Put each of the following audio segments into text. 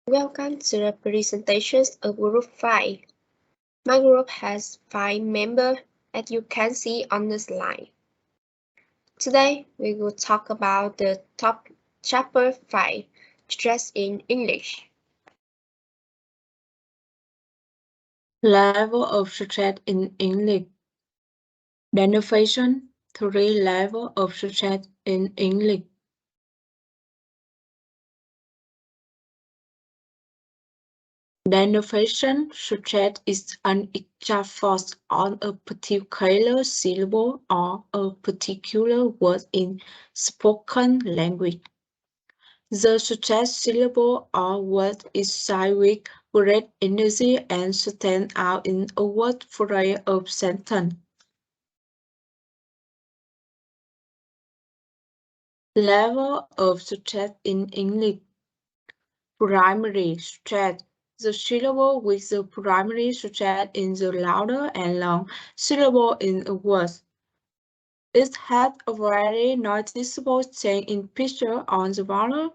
Welcome to the presentations of Group 5. My group has 5 members, as you can see on the slide. Today, we will talk about the top chapter 5, stress in English. Level of stress in English. Definition: 3 levels of stress in English. Definition: stress is an exact force on a particular syllable or a particular word in spoken language. The stressed syllable or word is said with great energy and stands out in a word phrase or sentence. Level of stress in English. Primary stress. The syllable with the primary stress in the louder and long syllable in a word. It has a very noticeable change in pitch on the vowel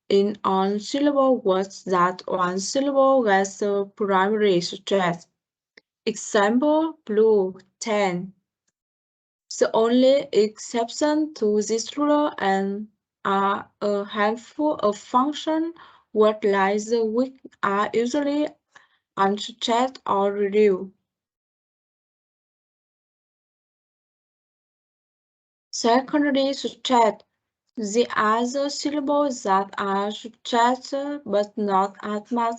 in on-syllable words that one syllable gets the primary stress. Example, blue, 10. The only exception to this rule are a handful of function words like the which are usually unstressed or reduced. Secondary stress. The other syllables that are stressed but not as much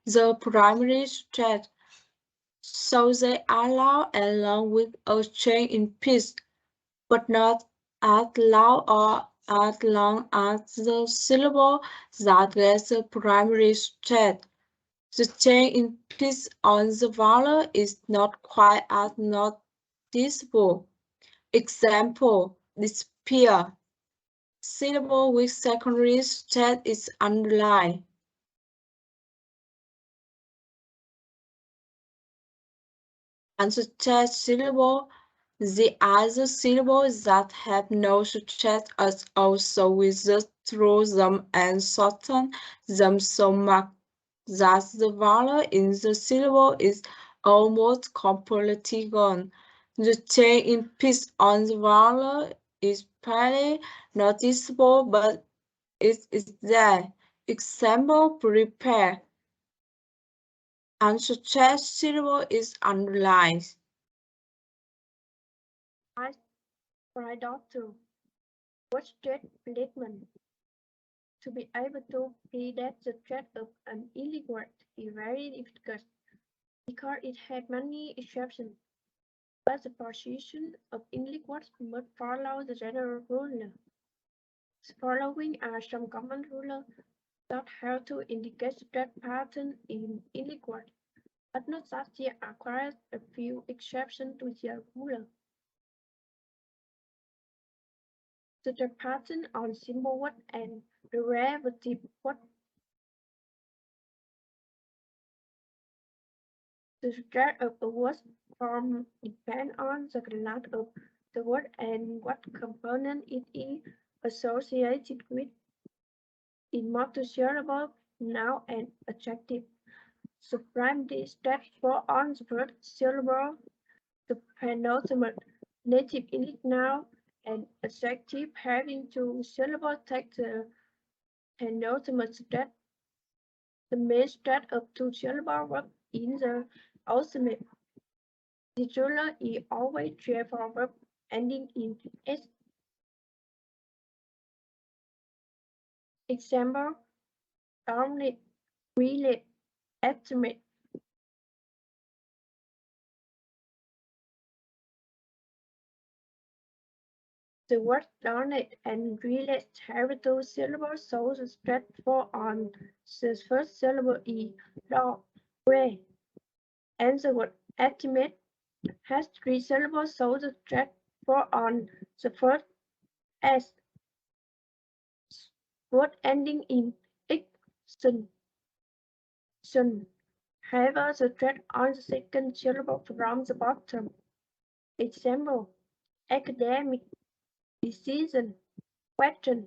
the primary stress, so they are loud and long with a change in pitch, but not as loud or as long as the syllable that gets the primary stress. The change in pitch on the vowel is not quite as noticeable. Example, disappear. Syllable with secondary stress is underlined. Unstressed syllable. The other syllables that have no stress are also whistled through them and shorten them so much that the vowel in the syllable is almost completely gone. The change in pitch on the vowel is barely noticeable, but it is there. Example, prepare. Unstressed syllable is underlined. For a doctor, what stress treatment? To be able to predict the stress of an illegal word is very difficult because it has many exceptions. But the position of English words must follow the general rule. The following are some common rules that help to indicate stress pattern in English words, but not that there are quite a few exceptions to the rule. The stress pattern on simple words and derivative words. The stress of a word form depends on the class of the word and what component it is associated with. In multi-syllable, noun and adjective. The primary step for on the first syllable, the penultimate native English noun and adjective having two syllables take the penultimate step. The main step of two syllables verb in the ultimate. The rule is always true for verb ending in s. Example, only, relate, estimate. The word donate and relate have two syllables, so the stress for on the first syllable is law, way. And the word estimate has three syllables, so the stress for on the first s. Word ending in ixon. However, the stress on the second syllable from the bottom. Example, academic, decision, question.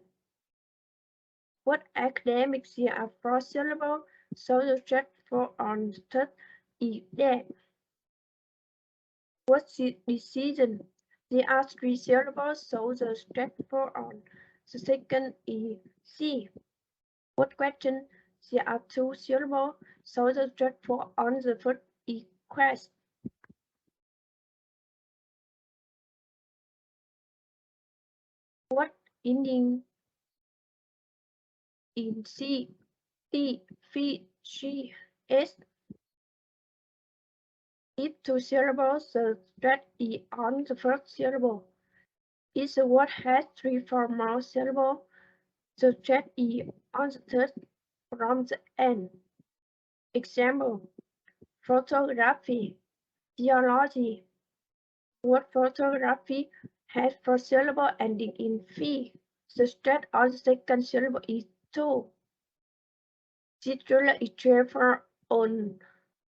What academics here are four syllables, so the stress for on the third is there. What decision? There are three syllables, so the stress for on the second is C. What question? There are two syllables, so the stress for on the first is quest. What ending in C, D, V, G, S? If two syllables, the stress is on the first syllable. If the word has three or more syllables, the stress is on the third from the end. Example: photography, theology. Word photography has four syllables ending in "phi". The stress on the second syllable is two. Titular is refer on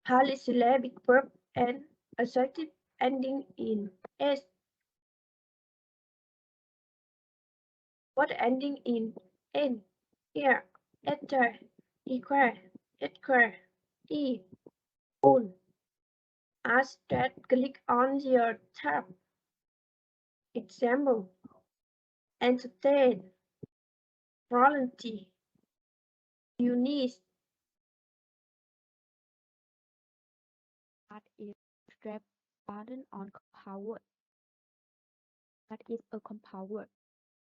polysyllabic verb and adjective ending in "s". What ending in "n", here, enter, equal, equal, e, un. As that click on your tab. Example: entertain, volunteer, Eunice. That is strap button on compound word. That is a compound word.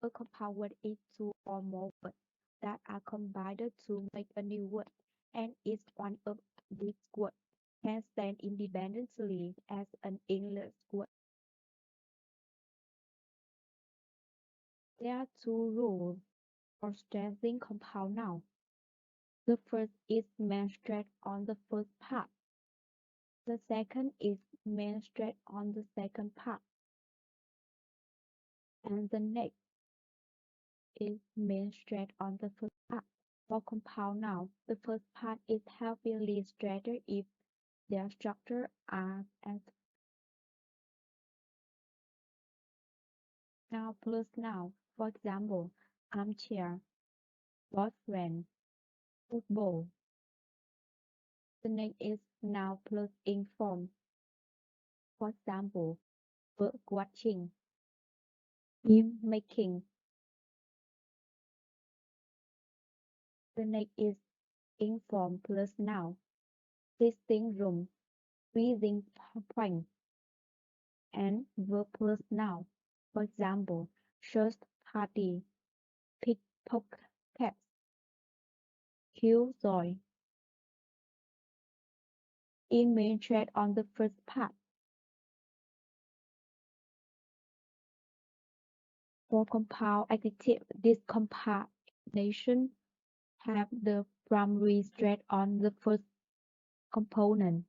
A compound word is two or more words that are combined to make a new word, and each one of these words can stand independently as an English word. There are two rules for stressing compound nouns. The first is main stress on the first part. The second is main stress on the second part. And the next is main stress on the first part. For compound nouns, the first part is heavily stressed if their structure are as noun plus noun. For example, armchair, boyfriend, football. The next is noun plus ing form. For example, bird watching, film making. The next is ing form plus noun. Sitting room, freezing point, and verb plus noun. For example, church party, pickpocket, killjoy. Image thread on the first part. For compound adjective, this combination have the primary stress on the first component.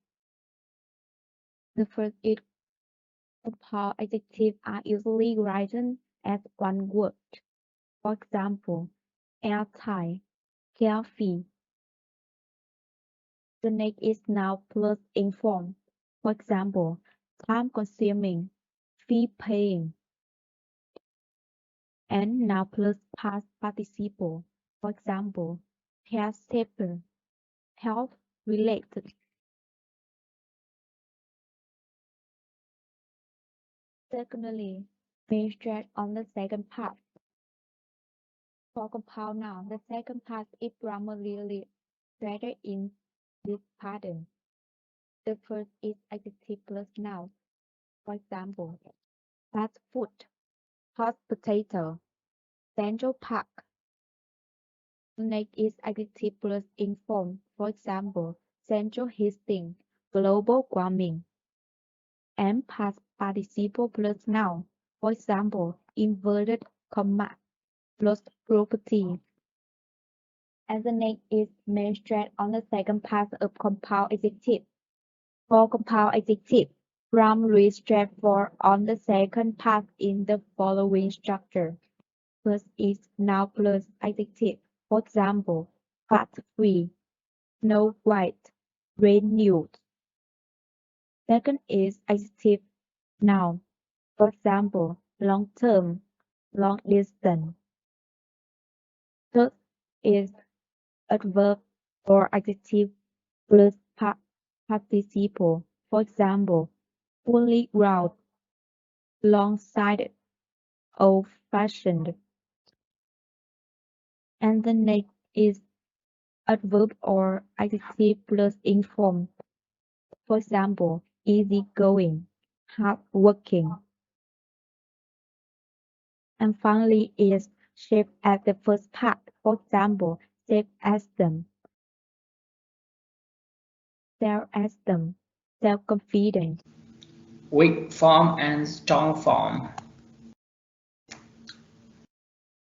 The first is compound adjectives are usually written as one word. For example, airtight, carefree. The next is noun plus ing form. For example, time-consuming, fee-paying, and noun plus past participle. For example, hair shaper, health-related. Secondly, main stress on the second part. For compound noun, the second part is primarily stressed in this pattern. The first is adjective plus noun. For example, fast food, hot potato, Central Park. The next is adjective plus ing form. For example, central heating, global warming. And past participle plus noun. For example, inverted comma plus property. And the next is main stress on the second part of compound adjective. For compound adjective, primary stress for on the second part in the following structure. First is noun plus adjective. For example, fat-free, snow white, renewed. Second is adjective noun. For example, long term, long distance. Third is adverb or adjective plus participle. For example, fully round, long-sided, old-fashioned. And the next is adverb or adjective plus inform. For example, easygoing, hardworking. And finally is shape as the first part. For example, self-esteem, self-esteem, self-confidence. Weak form and strong form.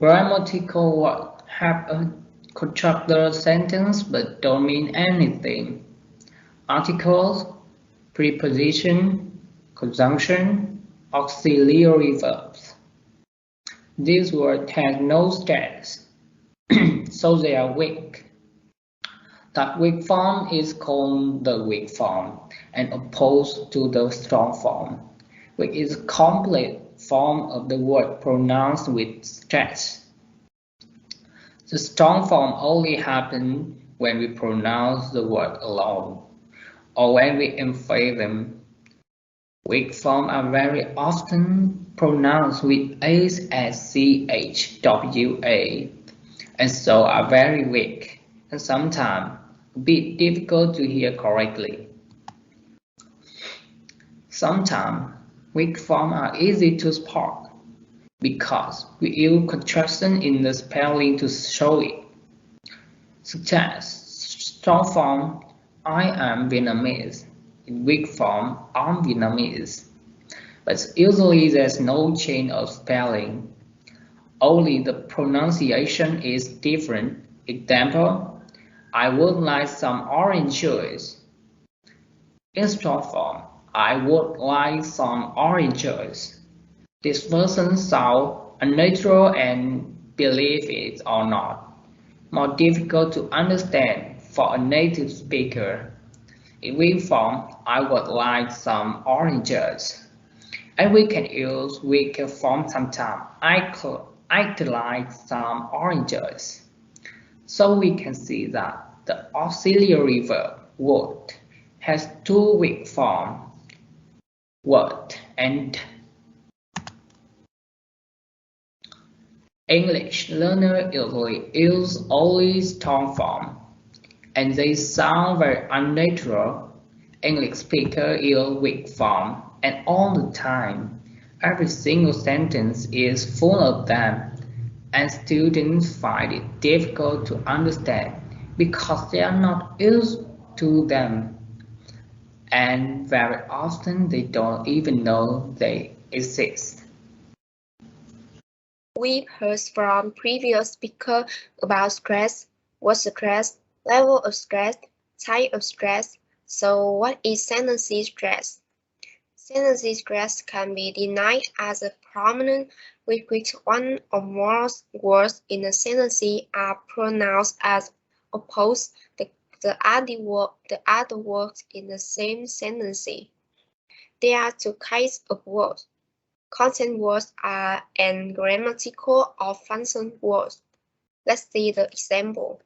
Grammatical words have a constructed sentence but don't mean anything. Articles, preposition, conjunction, auxiliary verbs. These words have no status, so they are weak. That weak form is called the weak form and opposed to the strong form. Weak is a complete form of the word pronounced with stress. The strong form only happens when we pronounce the word alone, or when we emphasize them. Weak forms are very often pronounced with A's as CH, WA, and so are very weak, and sometimes a bit difficult to hear correctly. Sometimes weak forms are easy to spot because we use contraction in the spelling to show it, such as strong form I am Vietnamese, in weak form I'm Vietnamese. But usually there's no change of spelling, only the pronunciation is different. Example, I would like some orange juice. In strong form, I would like some orange juice. This version sounds unnatural and, believe it or not, more difficult to understand for a native speaker. In weak form, I would like some oranges. And we can use weaker form sometimes. I'd like some oranges. So we can see that the auxiliary verb would has two weak forms, would and. English learners usually use only strong form, and they sound very unnatural. English speakers use weak form, and all the time, every single sentence is full of them, and students find it difficult to understand because they are not used to them, and very often they don't even know they exist. We've heard from previous speakers about stress, what's stress, level of stress, type of stress. So what is sentences stress? Sentences stress can be defined as a prominent with which one or more words in a sentence are pronounced as opposed to the other words in the same sentence. There are two kinds of words. Content words are and grammatical or function words. Let's see the example.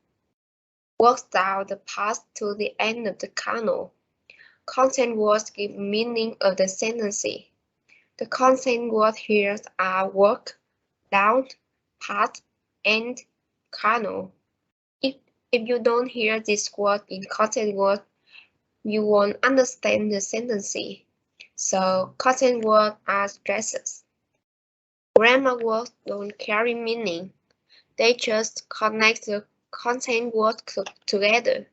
Walk down the path to the end of the canal. Content words give meaning of the sentence. The content words here are walk, down, path, and canal. If you don't hear this word in content word, you won't understand the sentence. So content words are stresses. Grammar words don't carry meaning. They just connect the content words together.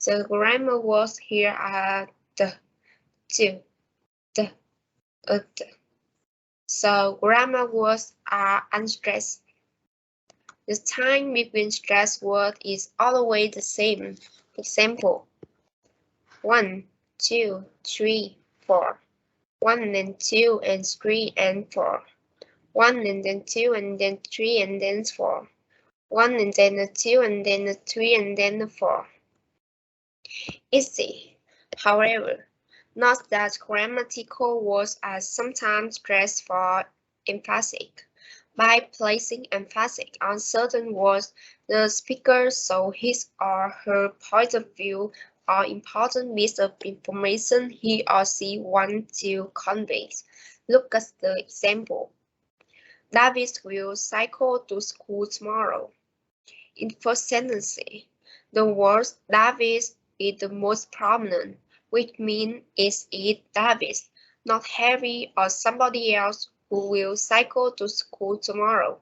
The grammar words here are the, to, the, the. So grammar words are unstressed. The time between stressed words is always the same. Example: 1, 2, 3, 4. 1 and 2 and 3 and 4. 1 and then 2 and then 3 and then 4. 1 and then a 2 and then a 3 and then a 4. Easy. However, note that grammatical words are sometimes stressed for emphasis. By placing emphasis on certain words, The speaker shows his or her point of view or important piece of information he or she wants to convey. Look at the example. David will cycle to school tomorrow. In first sentence, the word David is the most prominent, which means it's David, not Harry or somebody else who will cycle to school tomorrow.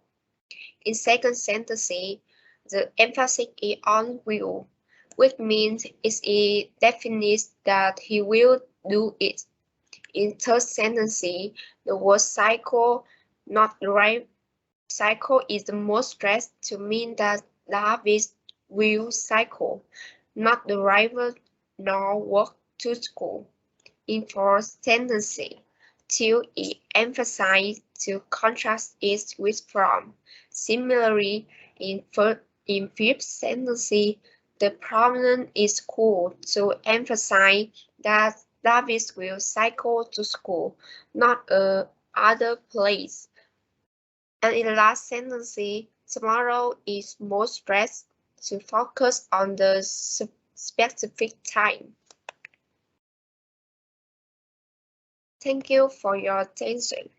In second sentence, the emphasis is on will, which means it defines that he will do it. In third sentence, the word cycle, not drive, cycle is the most stressed to mean that David will cycle, not the driver nor walk to school. In fourth sentence, to emphasize to contrast it with from. Similarly, in fifth sentence, the pronoun is school to emphasize that David will cycle to school, not a other place. And in the last sentence, tomorrow is more stressed to focus on the specific time. Thank you for your attention.